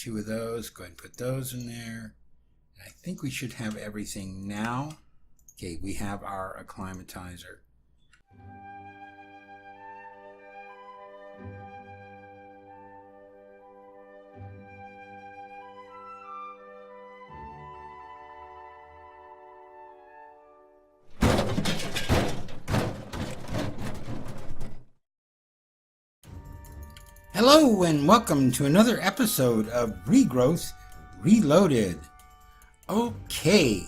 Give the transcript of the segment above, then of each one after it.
2 of those. Go ahead and put those in there. I think we should have everything now. Okay, we have our acclimatizer. Hello and welcome to another episode of Regrowth Reloaded. Okay,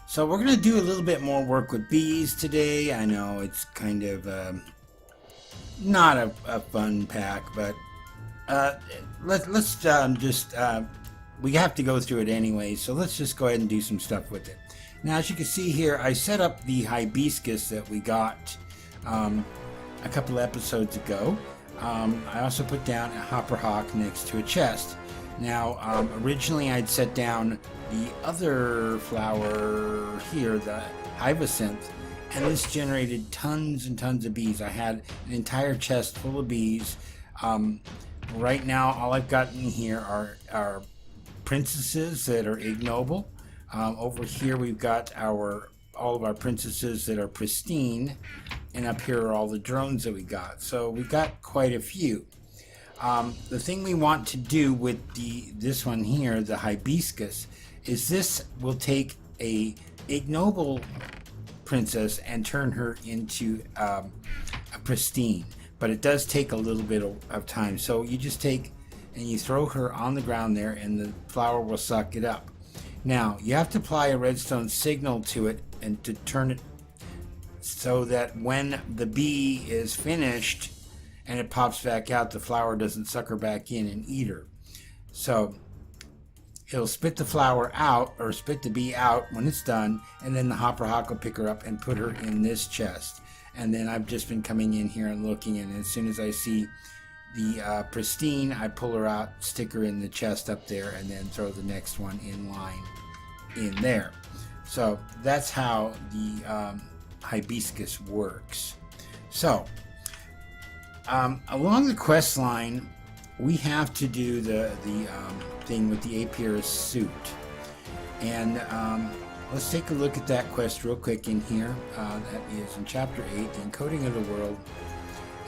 so we're going to do a little bit more work with bees today. I know it's kind of not a fun pack, but let's we have to go through it anyway, so let's just go ahead and do some stuff with it. Now, as you can see here, I set up the hibiscus that we got a couple episodes ago. I also put down a hopper hawk next to a chest. Now, originally I'd set down the other flower here, the hyacinth, and this generated tons and tons of bees. I had an entire chest full of bees. Right now, all I've got in here are princesses that are ignoble. Over here, we've got all of our princesses that are pristine, and up here are all the drones that we got. So we got quite a few. The thing we want to do with this one here, the hibiscus, is this will take a ignoble princess and turn her into a pristine. But it does take a little bit of time. So you just take and you throw her on the ground there, and the flower will suck it up. Now, you have to apply a redstone signal to it and to turn it so that when the bee is finished and it pops back out, the flower doesn't suck her back in and eat her. So it'll spit the flower out, or spit the bee out when it's done, and then the hopper hawk will pick her up and put her in this chest. And then I've just been coming in here and looking, and as soon as I see the pristine, I pull her out, stick her in the chest up there, and then throw the next one in line in there. So that's how the hibiscus works. So along the quest line, we have to do the thing with the apiarist suit, and let's take a look at that quest real quick in here. That is in chapter 8, the encoding of the world.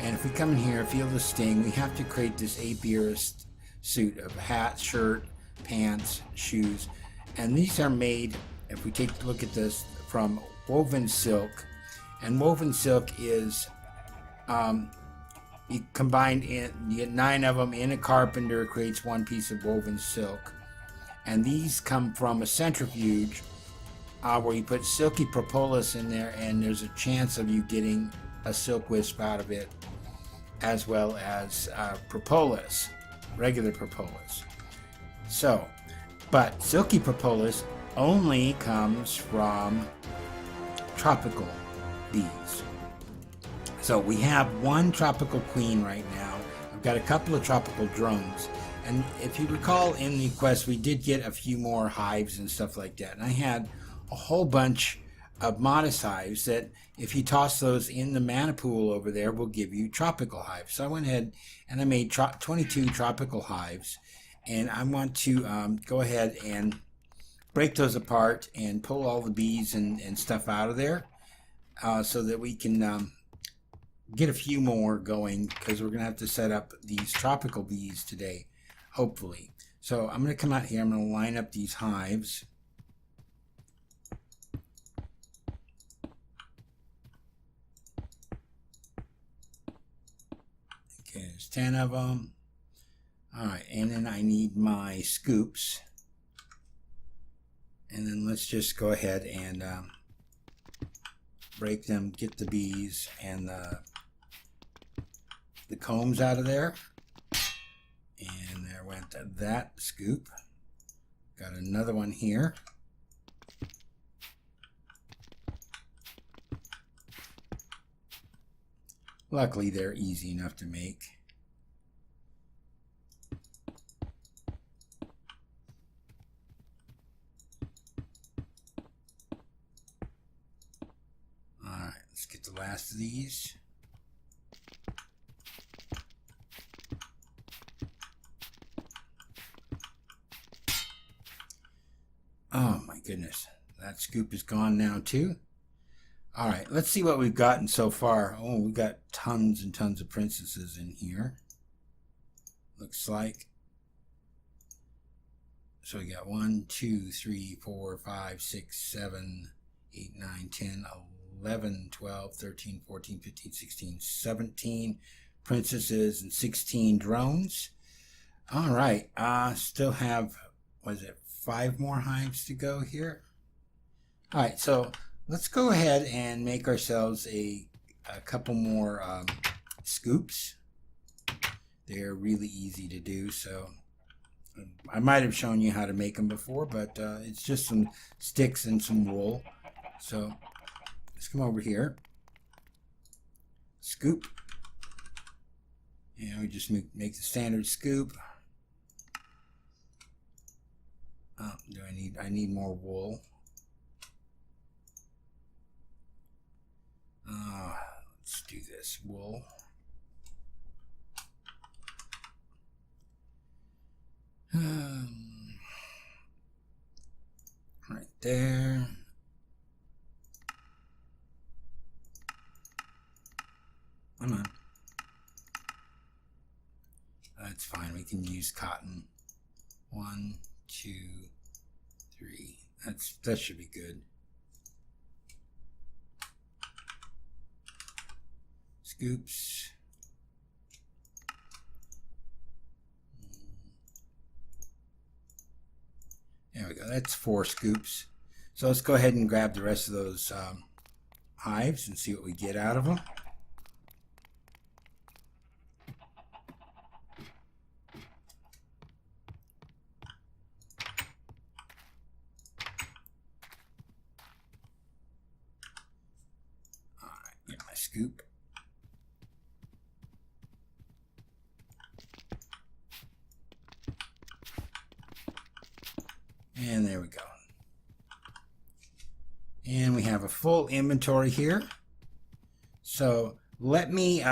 And if we come in here, feel the sting, we have to create this apiarist suit of hat, shirt, pants, shoes. And these are made, if we take a look at this, from woven silk. And woven silk is, you get 9 of them in a carpenter, creates one piece of woven silk. And these come from a centrifuge where you put silky propolis in there, and there's a chance of you getting a silk wisp out of it, as well as propolis, regular propolis. So, but silky propolis only comes from tropical bees. So we have one tropical queen right now. I've got a couple of tropical drones. And if you recall in the quest, we did get a few more hives and stuff like that. And I had a whole bunch of modest hives that if you toss those in the mana pool over there will give you tropical hives. So I went ahead and I made 22 tropical hives, and I want to go ahead and break those apart and pull all the bees and stuff out of there so that we can get a few more going, because we're going to have to set up these tropical bees today, hopefully. So I'm going to come out here, I'm going to line up these hives. Okay, there's 10 of them. Alright, and then I need my scoops. And then let's just go ahead and break them, get the bees and the combs out of there. And there went that scoop. Got another one here. Luckily, they're easy enough to make. Alright, let's get the last of these. Oh my goodness. That scoop is gone now too. All right, let's see what we've gotten so far. Oh, we've got tons and tons of princesses in here. Looks like. So we got 1, 2, 3, 4, 5, 6, 7, 8, 9, 10, 11, 12, 13, 14, 15, 16, 17 princesses and 16 drones. All right, still have, was it 5 more hives to go here? All right, so let's go ahead and make ourselves a couple more scoops. They're really easy to do, so I might have shown you how to make them before, but it's just some sticks and some wool. So let's come over here, scoop, and we just make the standard scoop. Oh, I need more wool. Let's do this wool. Right there. Come on. That's fine. We can use cotton. 1, 2, 3. That should be good. Scoops. There we go. That's 4 scoops. So let's go ahead and grab the rest of those hives and see what we get out of them. All right, get my scoop. And there we go. And we have a full inventory here. So let me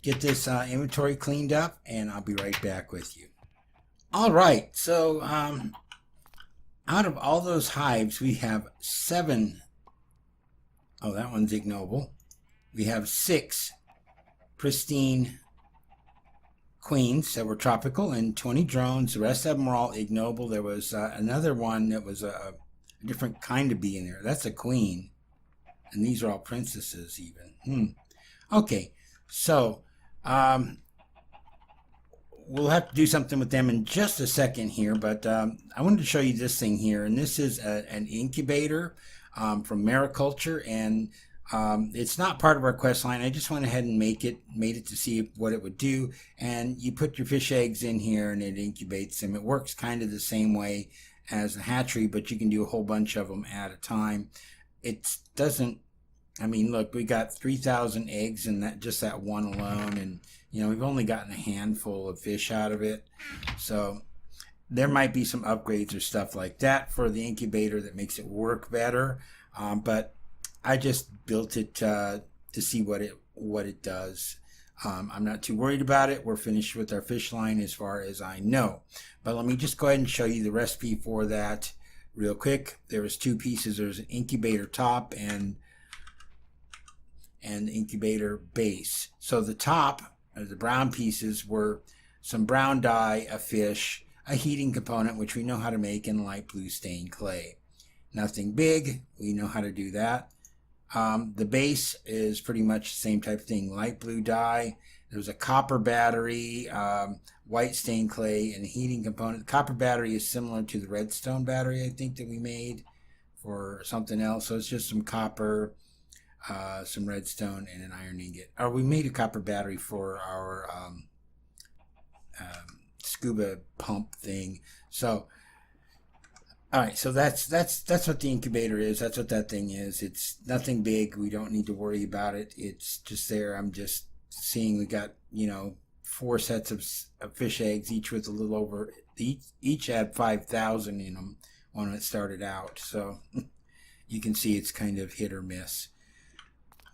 get this inventory cleaned up and I'll be right back with you. All right, so out of all those hives, we have 7. Oh, that one's ignoble. We have 6 pristine queens that were tropical and 20 drones. The rest of them were all ignoble. There was another one that was a different kind of bee in there. That's a queen. And these are all princesses even. Okay, so we'll have to do something with them in just a second here, but I wanted to show you this thing here. And this is an incubator from Mariculture, and it's not part of our quest line. I just went ahead and made it to see what it would do. And you put your fish eggs in here and it incubates them. It works kind of the same way as the hatchery, but you can do a whole bunch of them at a time. It doesn't, I mean, look, we got 3,000 eggs in that one alone, and you know, we've only gotten a handful of fish out of it. So there might be some upgrades or stuff like that for the incubator that makes it work better. But I just built it to see what it does. I'm not too worried about it. We're finished with our fish line as far as I know. But let me just go ahead and show you the recipe for that real quick. There was 2 pieces. There's an incubator top and the incubator base. So the top, the brown pieces, were some brown dye, a fish, a heating component, which we know how to make, in light blue stained clay. Nothing big. We know how to do that. The base is pretty much the same type of thing. Light blue dye. There's a copper battery, white stained clay, and a heating component. The copper battery is similar to the redstone battery, I think, that we made for something else. So it's just some copper, some redstone, and an iron ingot. Or we made a copper battery for our scuba pump thing. So all right, so that's what the incubator is. That's what that thing is. It's nothing big. We don't need to worry about it. It's just there. I'm just seeing we got, you know, 4 sets of fish eggs, each with a little over, each had 5,000 in them when it started out. So you can see it's kind of hit or miss.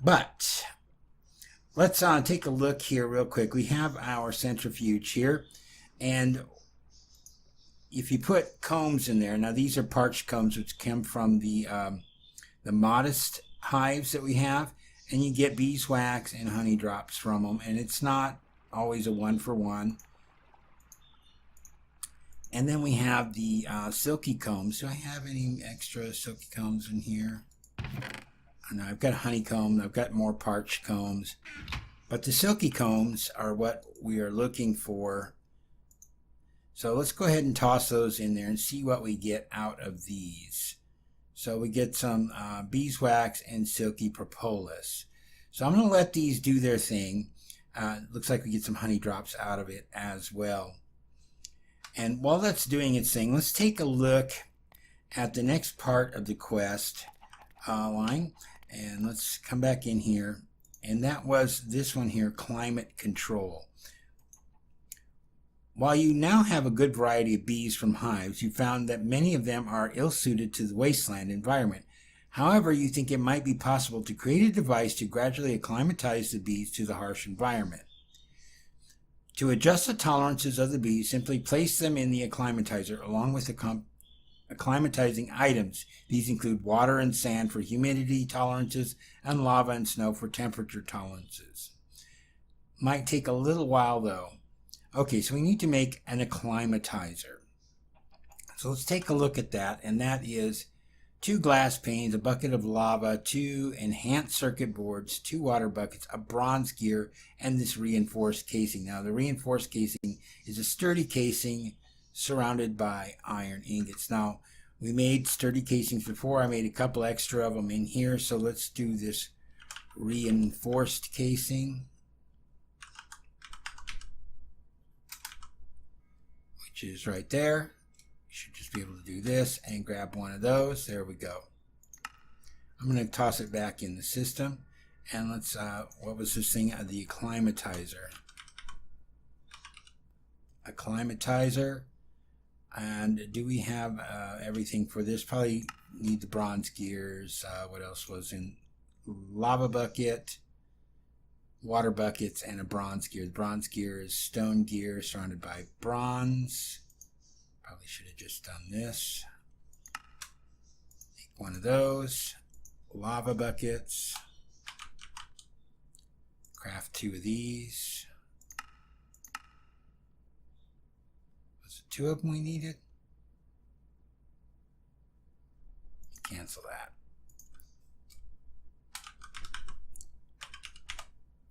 But let's take a look here real quick. We have our centrifuge here, and if you put combs in there, now these are parched combs which come from the modest hives that we have, and you get beeswax and honey drops from them, and it's not always a one-for-one. And then we have the silky combs. Do I have any extra silky combs in here? Oh, no, I've got honeycomb, I've got more parched combs, but the silky combs are what we are looking for. So let's go ahead and toss those in there and see what we get out of these. So we get some beeswax and silky propolis. So I'm going to let these do their thing. Looks like we get some honey drops out of it as well. And while that's doing its thing, let's take a look at the next part of the quest line. And let's come back in here. And that was this one here, climate control. While you now have a good variety of bees from hives, you found that many of them are ill-suited to the wasteland environment. However, you think it might be possible to create a device to gradually acclimatize the bees to the harsh environment. To adjust the tolerances of the bees, simply place them in the acclimatizer along with the acclimatizing items. These include water and sand for humidity tolerances and lava and snow for temperature tolerances. Might take a little while though. Okay, so we need to make an acclimatizer. So let's take a look at that, and that is 2 glass panes, a bucket of lava, 2 enhanced circuit boards, 2 water buckets, a bronze gear, and this reinforced casing. Now the reinforced casing is a sturdy casing surrounded by iron ingots. Now we made sturdy casings before. I made a couple extra of them in here, so let's do this reinforced casing, which is right there. You should just be able to do this and grab one of those. There we go. I'm going to toss it back in the system, and let's what was this thing? The acclimatizer. Acclimatizer. And do we have everything for this? Probably need the bronze gears. What else was in? Lava bucket, water buckets, and a bronze gear. The bronze gear is stone gear surrounded by bronze. Probably should have just done this. Make one of those. Lava buckets. Craft 2 of these. Was it 2 of them we needed? Cancel that.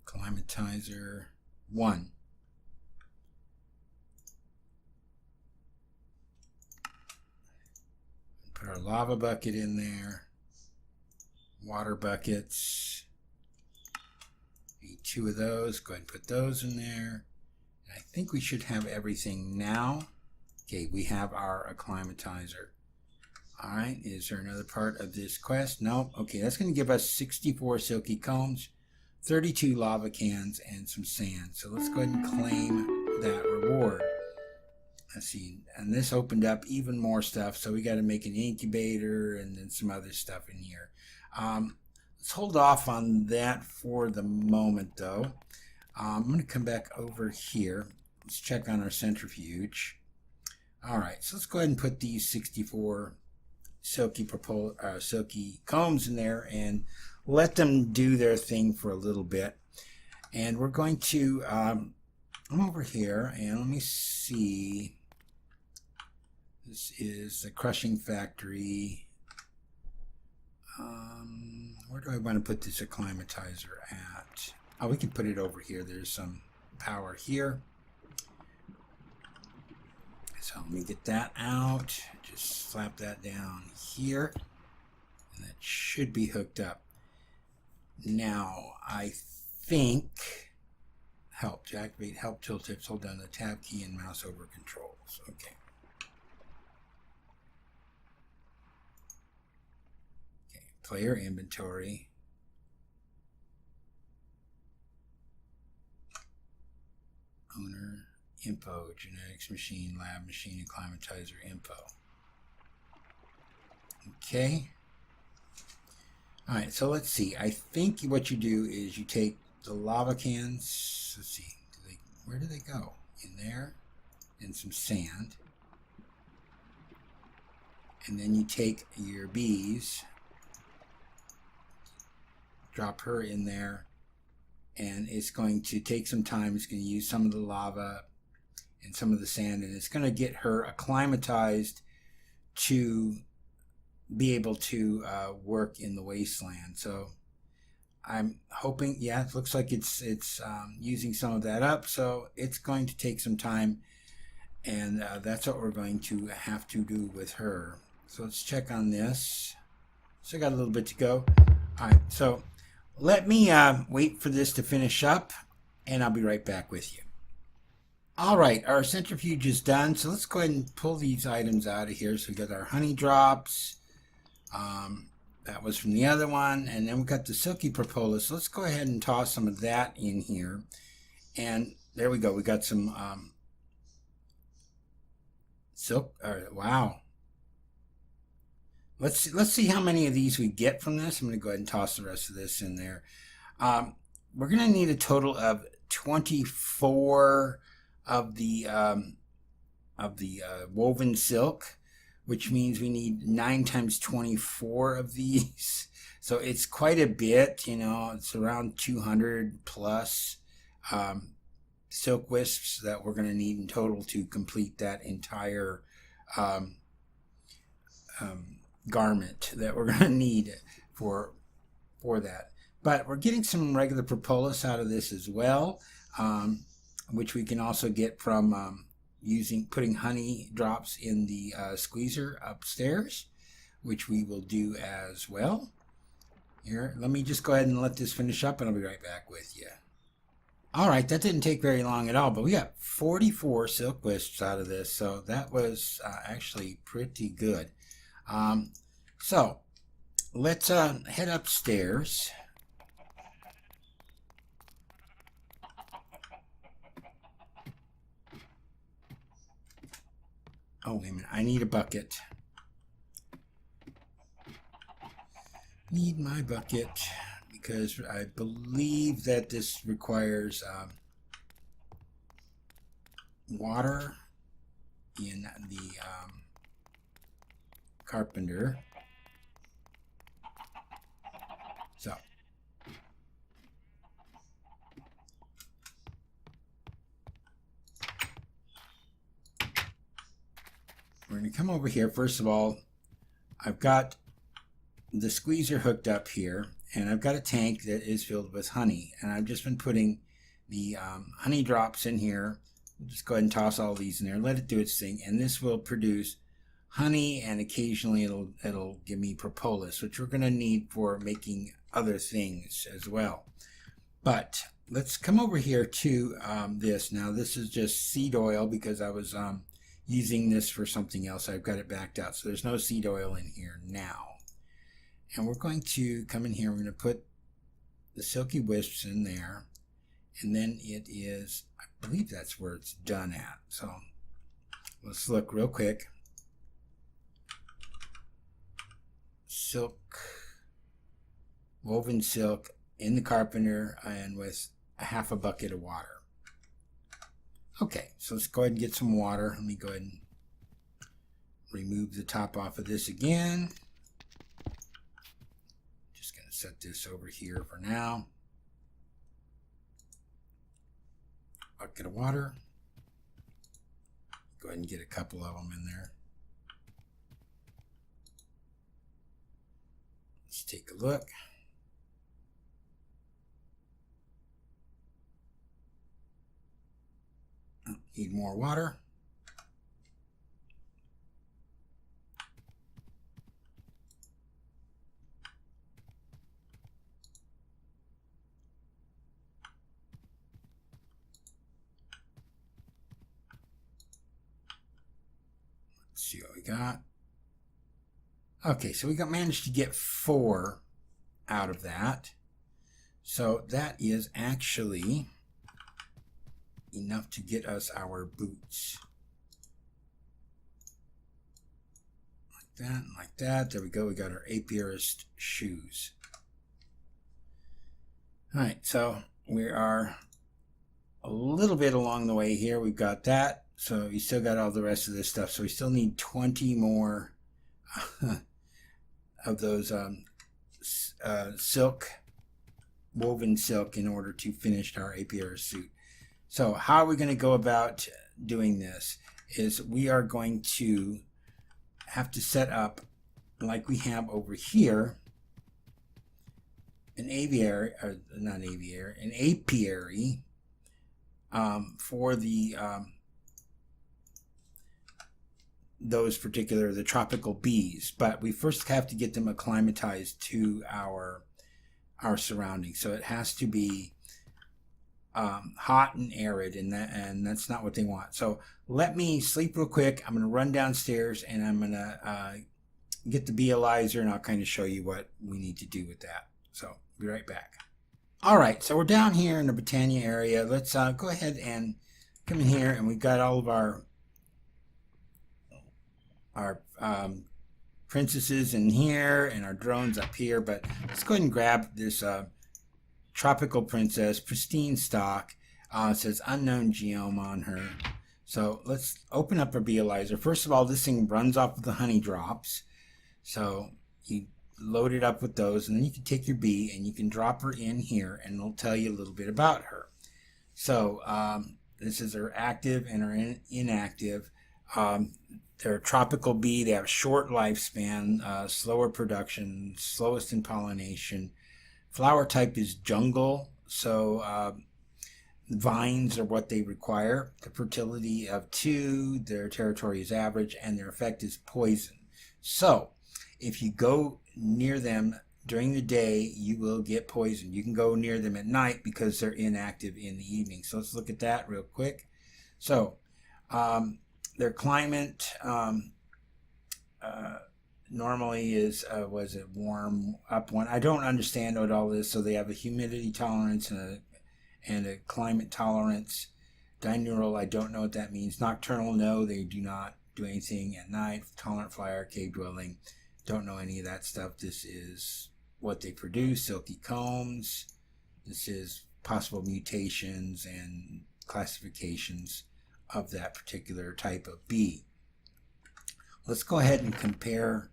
Acclimatizer 1. Put our lava bucket in there. Water buckets. Need 2 of those. Go ahead and put those in there. I think we should have everything now. Okay, we have our acclimatizer. Alright, is there another part of this quest? Nope. Okay, that's going to give us 64 silky combs, 32 lava cans, and some sand. So let's go ahead and claim that reward. Let's see, and this opened up even more stuff, so we got to make an incubator and then some other stuff in here. Let's hold off on that for the moment, though. I'm going to come back over here. Let's check on our centrifuge. All right, so let's go ahead and put these 64 silky combs in there and let them do their thing for a little bit. And we're going to I'm over here, and let me see. This is the crushing factory. Where do I want to put this acclimatizer at? Oh, we can put it over here. There's some power here. So let me get that out. Just slap that down here. And that should be hooked up. Now, I think help to activate help tooltips, hold down the tab key and mouse over controls. Okay. Okay, player inventory. Owner, info, genetics machine, lab machine, acclimatizer info. Okay. All right, so let's see. I think what you do is you take the lava cans. Let's see. Where do they go? In there, and some sand. And then you take your bees, drop her in there, and it's going to take some time. It's going to use some of the lava and some of the sand, and it's going to get her acclimatized to be able to work in the wasteland. So I'm hoping, yeah, it looks like it's using some of that up, so it's going to take some time, and that's what we're going to have to do with her. So let's check on this. So I got a little bit to go. All right, so let me wait for this to finish up, and I'll be right back with you. All right, our centrifuge is done, so let's go ahead and pull these items out of here. So we got our honey drops. That was from the other one, and then we got the silky propolis. So let's go ahead and toss some of that in here. And there we go. We got some silk. Wow. Let's see how many of these we get from this. I'm going to go ahead and toss the rest of this in there. We're going to need a total of 24 of the woven silk, which means we need 9 times 24 of these. So it's quite a bit, you know, it's around 200 plus silk wisps that we're going to need in total to complete that entire garment that we're going to need for that. But we're getting some regular propolis out of this as well, which we can also get from putting honey drops in the squeezer upstairs, which we will do as well. Here, let me just go ahead and let this finish up, and I'll be right back with you. All right, that didn't take very long at all, but we got 44 silk wisps out of this, so that was actually pretty good. So let's head upstairs. Oh, wait a minute. I need a bucket. Need my bucket because I believe that this requires water in the carpenter. So we're going to come over here. First of all, I've got the squeezer hooked up here, and I've got a tank that is filled with honey, and I've just been putting the honey drops in here. Just go ahead and toss all these in there, let it do its thing, and this will produce honey, and occasionally it'll give me propolis, which we're going to need for making other things as well. But let's come over here to this. Now this is just seed oil because I was using this for something else. I've got it backed out, so there's no seed oil in here now. And we're going to come in here, we're going to put the silky wisps in there, and then it is, I believe that's where it's done at. So let's look real quick. Silk, woven silk in the carpenter, and with a half a bucket of water. Okay, so let's go ahead and get some water. Let me go ahead and remove the top off of this again. Just going to set this over here for now. Bucket of water. Go ahead and get a couple of them in there. Let's take a look. Oh, need more water. Let's see what we got. Okay, so we managed to get 4 out of that. So that is actually enough to get us our boots. Like that and like that. There we go. We got our apiarist shoes. All right, so we are a little bit along the way here. We've got that. So you still got all the rest of this stuff. So we still need 20 more of those silk, woven silk, in order to finish our apiary suit. So how are we going to go about doing this? Is we are going to have to set up, like we have over here, an aviary, or not an aviary, an apiary for the those particular, the tropical bees. But we first have to get them acclimatized to our surroundings. So it has to be hot and arid, and that's not what they want. So let me sleep real quick. I'm going to run downstairs and I'm going to get the beealyzer, and I'll kind of show you what we need to do with that. So be right back. All right, so we're down here in the Britannia area. Let's go ahead and come in here, and we've got all of our princesses in here and our drones up here. But let's go ahead and grab this tropical princess, pristine stock. It says unknown geome on her. So let's open up our beealyzer. First of all, this thing runs off with the honey drops. So you load it up with those, and then you can take your bee and you can drop her in here, and it'll tell you a little bit about her. So this is her active and her inactive. They're a tropical bee. They have a short lifespan, slower production, slowest in pollination. Flower type is jungle, so vines are what they require. The fertility of 2, their territory is average, and their effect is poison. So if you go near them during the day, you will get poisoned. You can go near them at night because they're inactive in the evening. So let's look at that real quick. So their climate normally is, was it warm up one? I don't understand what all this. So they have a humidity tolerance and a climate tolerance. Diurnal, I don't know what that means. Nocturnal, no, they do not do anything at night. Tolerant flyer, cave dwelling, don't know any of that stuff. This is what they produce, silky combs. This is possible mutations and classifications of that particular type of bee. Let's go ahead and compare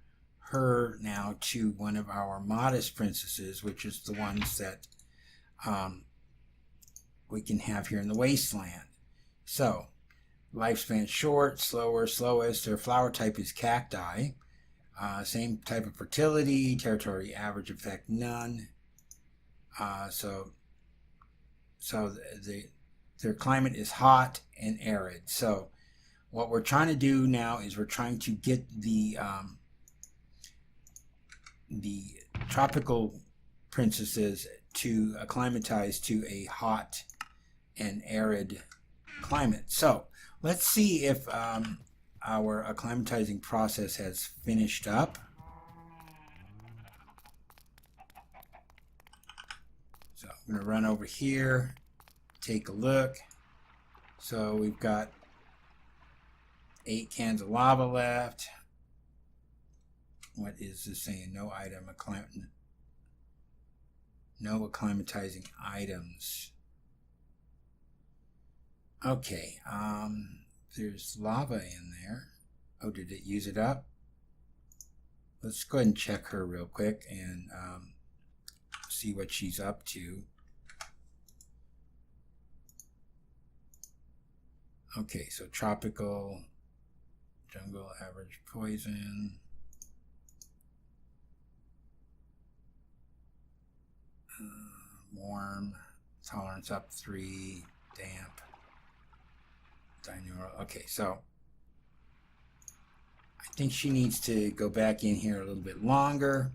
her now to one of our modest princesses, which is the ones that we can have here in the wasteland. So lifespan short, slower, slowest. Her flower type is cacti. Same type of fertility, territory average, effect none. Their climate is hot and arid. So what we're trying to do now is we're trying to get the tropical princesses to acclimatize to a hot and arid climate. So let's see if our acclimatizing process has finished up. So I'm going to run over here, take a look. So we've got 8 cans of lava left. What is this saying? No item, no acclimatizing items. Okay, there's lava in there. Oh, did it use it up? Let's go ahead and check her real quick and see what she's up to. Okay, so tropical, jungle, average poison. Warm, tolerance up 3, damp, diurnal. Okay, so I think she needs to go back in here a little bit longer.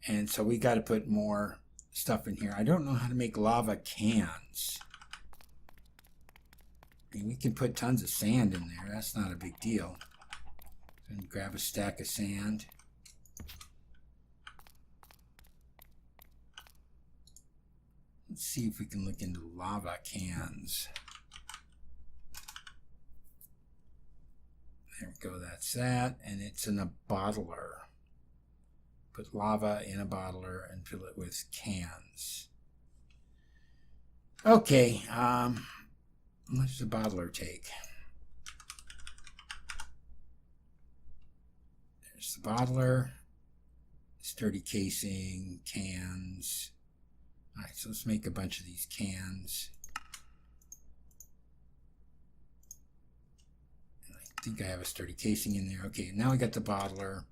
And so we got to put more stuff in here. I don't know how to make lava cans. I mean, we can put tons of sand in there. That's not a big deal. And grab a stack of sand. Let's see if we can look into lava cans. There we go, that's that. And it's in a bottler. Put lava in a bottler and fill it with cans. Okay, how much does a bottler take? There's the bottler, sturdy casing, cans. Alright, so let's make a bunch of these cans. And I think I have a sturdy casing in there. Okay, now we got the bottler.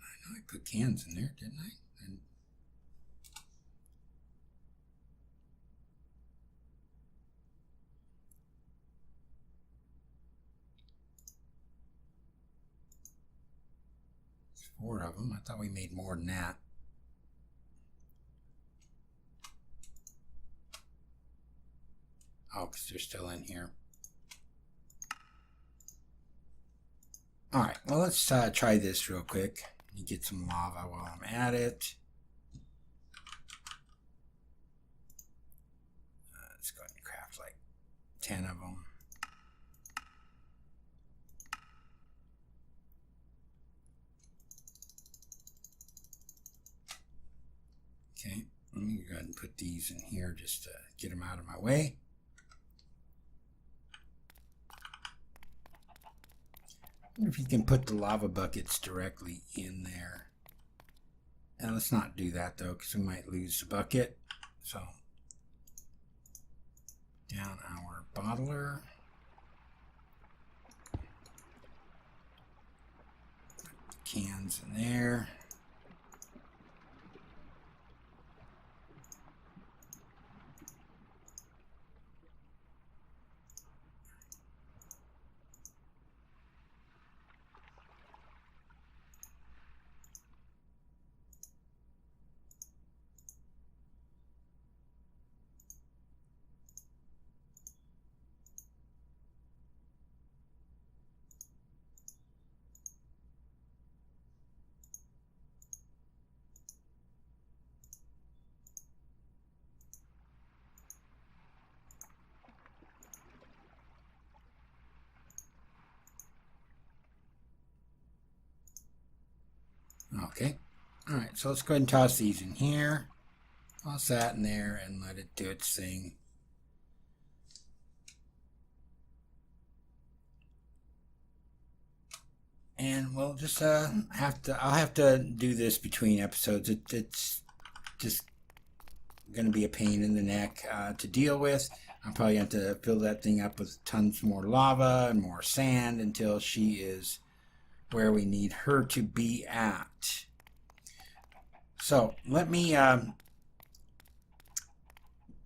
I know I put cans in there, didn't I? And there's 4 of them. I thought we made more than that. Oh, because they're still in here. Alright, well, let's try this real quick. Let me get some lava while I'm at it. Let's go ahead and craft like 10 of them. Okay, let me go ahead and put these in here just to get them out of my way. I wonder if you can put the lava buckets directly in there. And let's not do that though, because we might lose the bucket. So, down our bottler. Put the cans in there. Okay. Alright, so let's go ahead and toss these in here. Toss that in there and let it do its thing. And we'll just I'll have to do this between episodes. It's just going to be a pain in the neck to deal with. I'll probably have to fill that thing up with tons more lava and more sand until she is where we need her to be at. So let me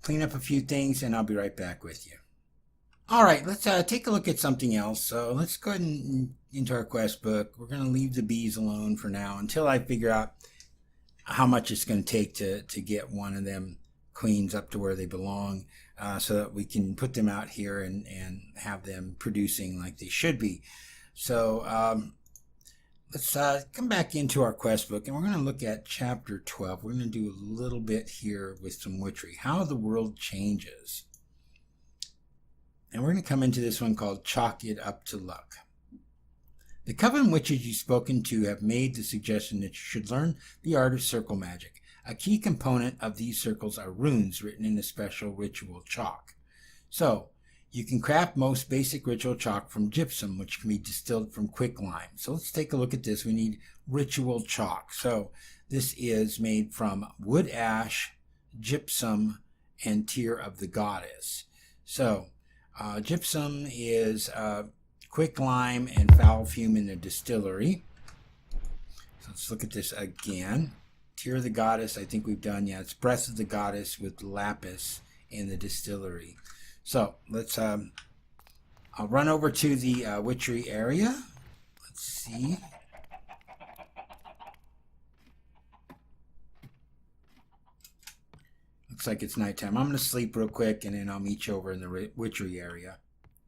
clean up a few things and I'll be right back with you. All right, let's take a look at something else. So let's go ahead and into our quest book. We're going to leave the bees alone for now until I figure out how much it's going to take to get one of them queens up to where they belong, so that we can put them out here and have them producing like they should be. So let's come back into our quest book, and we're going to look at chapter 12. We're going to do a little bit here with some witchery, how the world changes. And we're going to come into this one called Chalk It Up to Luck. The Coven witches you've spoken to have made the suggestion that you should learn the art of circle magic. A key component of these circles are runes written in a special ritual chalk. So, you can craft most basic ritual chalk from gypsum, which can be distilled from quicklime. So let's take a look at this. We need ritual chalk. So this is made from wood ash, gypsum, and tear of the goddess. So gypsum is quicklime and foul fume in a distillery. So let's look at this again. Tear of the goddess, I think we've done. Yeah, it's breath of the goddess with lapis in the distillery. So let's I'll run over to the witchery area. Let's see. Looks like it's nighttime. I'm going to sleep real quick and then I'll meet you over in the witchery area.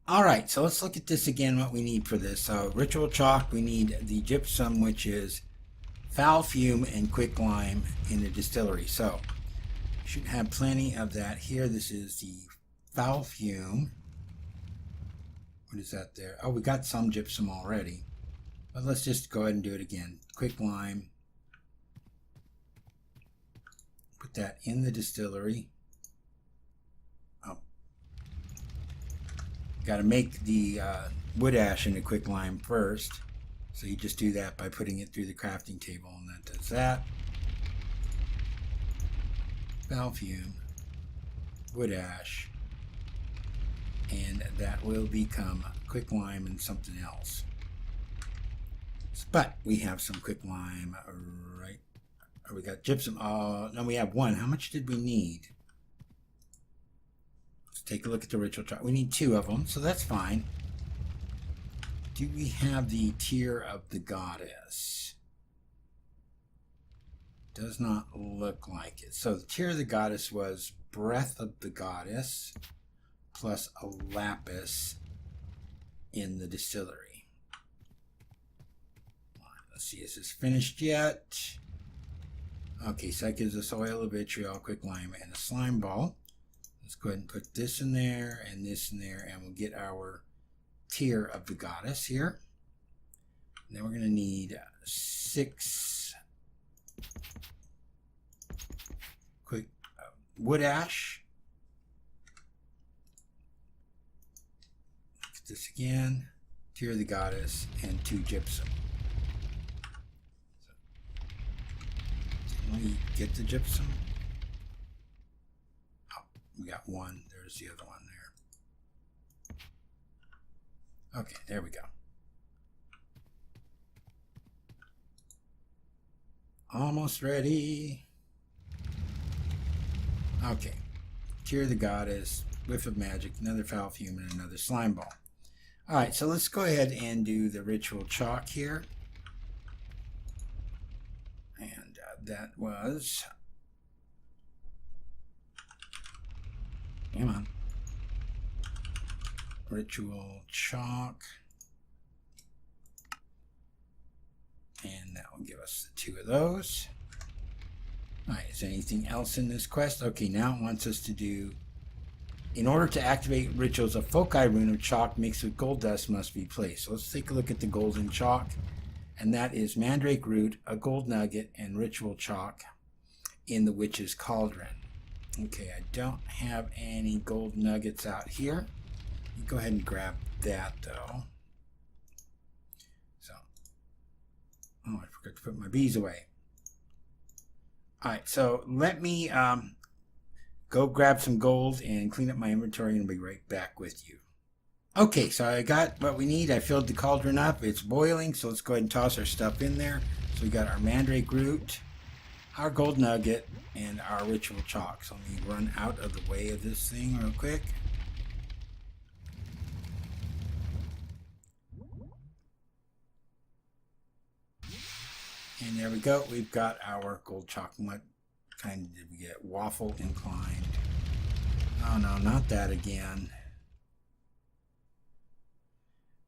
Alright, so let's look at this again, what we need for this. So ritual chalk, we need the gypsum, which is foul fume and quicklime in the distillery. So should have plenty of that here. This is the foul fume. What is that there? Oh, we got some gypsum already. But let's just go ahead and do it again. Quicklime. Put that in the distillery. Got to make the wood ash into quicklime first. So you just do that by putting it through the crafting table, and that does that. Fume, wood ash, and that will become quicklime and something else. But we have some quicklime, right? Or we got gypsum. No, we have one. How much did we need? Let's take a look at the ritual chart. We need 2 of them, so that's fine. Do we have the tear of the goddess? Does not look like it. So the tear of the goddess was breath of the goddess plus a lapis in the distillery. Let's see, is this finished yet? Okay, so that gives us oil of vitriol, quicklime, and a slime ball. Let's go ahead and put this in there and this in there, and we'll get our tear of the goddess here. And then we're going to need 6 quick wood ash. Look at this again. Tear of the goddess and 2 gypsum. Didn't we get the gypsum? Oh, we got 1. There's the other one there. Okay, there we go. Almost ready. Okay. Tear of the goddess, whiff of magic, another foul fume, and another slime ball. Alright, so let's go ahead and do the ritual chalk here. And that was... Come on. Ritual chalk. And that will give us the 2 of those. Alright, is there anything else in this quest? Okay, now it wants us to do... In order to activate rituals, a foci rune of chalk mixed with gold dust must be placed. So let's take a look at the golden chalk. And that is mandrake root, a gold nugget, and ritual chalk in the witch's cauldron. Okay, I don't have any gold nuggets out here. Go ahead and grab that though. So, oh, I forgot to put my bees away. Alright, so let me go grab some gold and clean up my inventory, and I'll be right back with you. Okay, so I got what we need. I filled the cauldron up. It's boiling, so let's go ahead and toss our stuff in there. So we got our mandrake root, our gold nugget, and our ritual chalk. So let me run out of the way of this thing real quick. And there we go. We've got our gold chalk. What kind did we get? Waffle inclined. Oh no, not that again.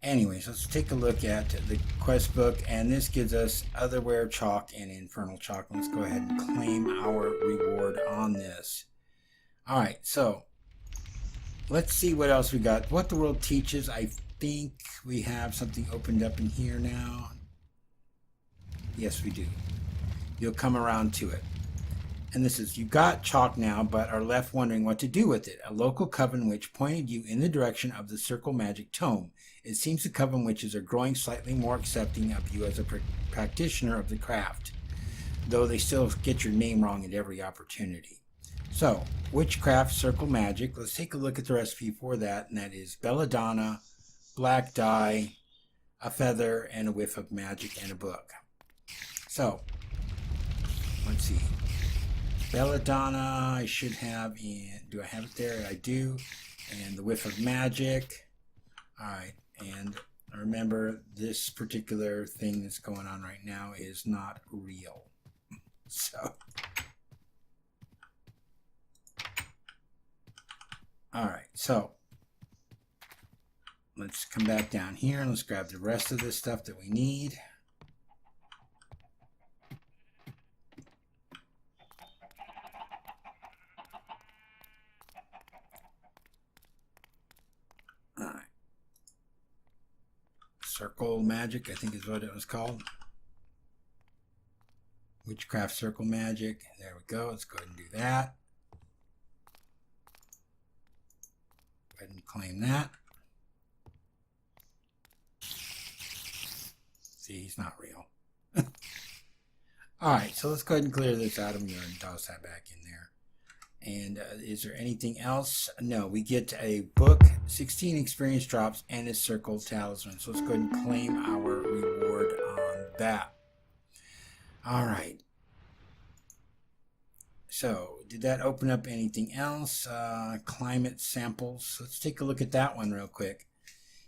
Anyways, let's take a look at the quest book, and this gives us otherware chalk and infernal chalk. Let's go ahead and claim our reward on this. Alright, so let's see what else we got. What the world teaches. I think we have something opened up in here now. Yes, we do. You'll come around to it. And this is, you got chalk now, but are left wondering what to do with it. A local coven witch pointed you in the direction of the circle magic tome. It seems the coven witches are growing slightly more accepting of you as a practitioner of the craft, though they still get your name wrong at every opportunity. So, witchcraft, circle magic. Let's take a look at the recipe for that, and that is belladonna, black dye, a feather, and a whiff of magic, and a book. So, let's see. Belladonna, I should have in... Do I have it there? I do. And the whiff of magic. Alright, and remember, this particular thing that's going on right now is not real. So... Alright, so... Let's come back down here and let's grab the rest of this stuff that we need. Alright. Circle magic, I think is what it was called. Witchcraft circle magic. There we go. Let's go ahead and do that. Go ahead and claim that. See, he's not real. Alright, so let's go ahead and clear this out. I'm going to toss that back in there. And is there anything else? No, we get a book, 16 experience drops, and a circle talisman. So let's go ahead and claim our reward on that. Alright. So, did that open up anything else? Climate samples. Let's take a look at that one real quick.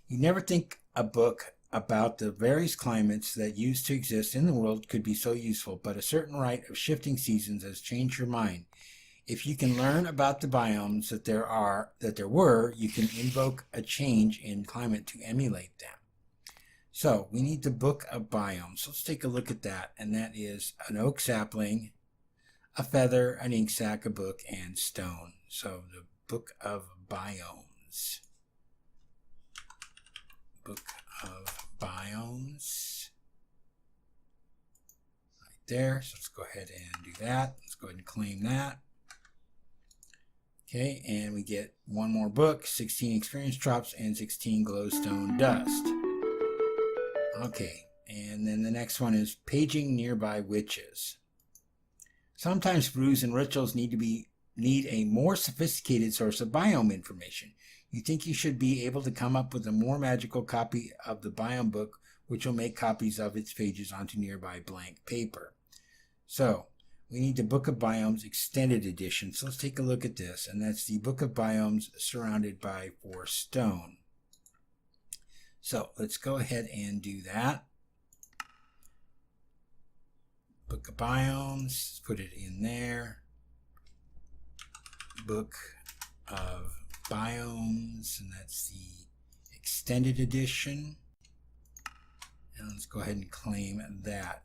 You never think a book about the various climates that used to exist in the world could be so useful, but a certain rite of shifting seasons has changed your mind. If you can learn about the biomes that there were, you can invoke a change in climate to emulate them. So we need the Book of Biomes. Let's take a look at that, and that is an oak sapling, a feather, an ink sac, a book, and stone. So the Book of Biomes. Book of Biomes. Right there. So let's go ahead and do that. Let's go ahead and claim that. Okay, and we get one more book, 16 experience drops, and 16 glowstone dust. Okay, and then the next one is paging nearby witches. Sometimes brews and rituals need a more sophisticated source of biome information. You think you should be able to come up with a more magical copy of the biome book, which will make copies of its pages onto nearby blank paper. So, we need the Book of Biomes Extended Edition. So let's take a look at this. And that's the Book of Biomes surrounded by 4 stone. So let's go ahead and do that. Book of Biomes, put it in there. Book of Biomes, and that's the Extended Edition. And let's go ahead and claim that.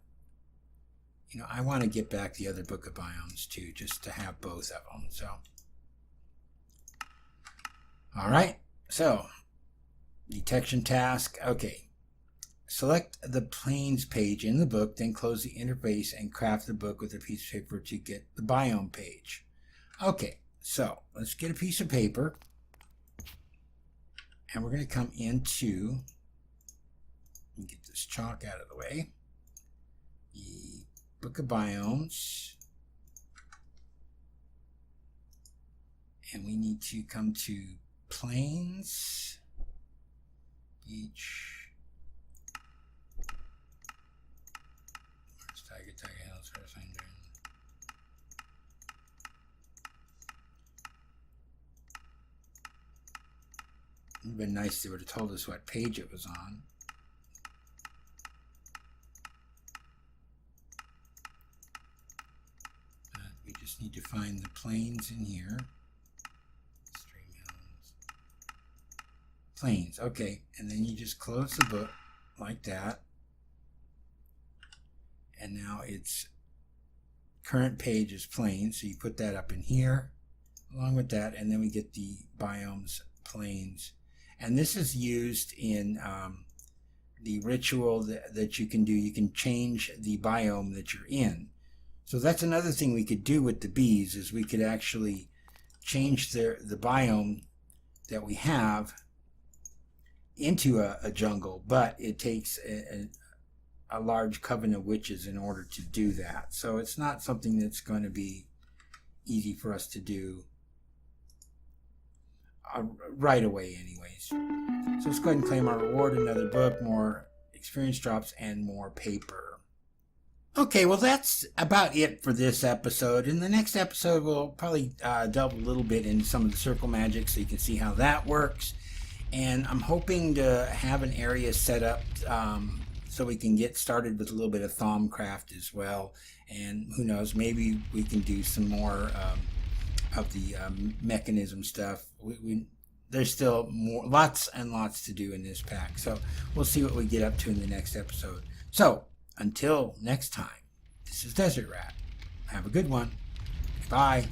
You know, I want to get back the other Book of Biomes too, just to have both of them. So, all right. So, detection task. Okay. Select the plains page in the book, then close the interface and craft the book with a piece of paper to get the biome page. Okay. So, let's get a piece of paper. And we're going to come into, let me get this chalk out of the way. The Book of Biomes, and we need to come to plains, beach, where's Tiger Hills, where's Finder? It would have been nice if they would have told us what page it was on. We just need to find the plains in here. Stream hills. Plains, okay. And then you just close the book like that. And now its current page is plains, so you put that up in here along with that, and then we get the biomes plains. And this is used in the ritual that you can do. You can change the biome that you're in. So that's another thing we could do with the bees, is we could actually change the biome that we have into a jungle, but it takes a large coven of witches in order to do that. So it's not something that's going to be easy for us to do right away anyways. So let's go ahead and claim our reward, another book, more experience drops, and more paper. Okay, well that's about it for this episode. In the next episode, we'll probably delve a little bit into some of the circle magic so you can see how that works. And I'm hoping to have an area set up so we can get started with a little bit of Thaumcraft as well. And who knows, maybe we can do some more of the mechanism stuff. There's still lots and lots to do in this pack. So we'll see what we get up to in the next episode. So, until next time, this is Desert Rat. Have a good one. Bye.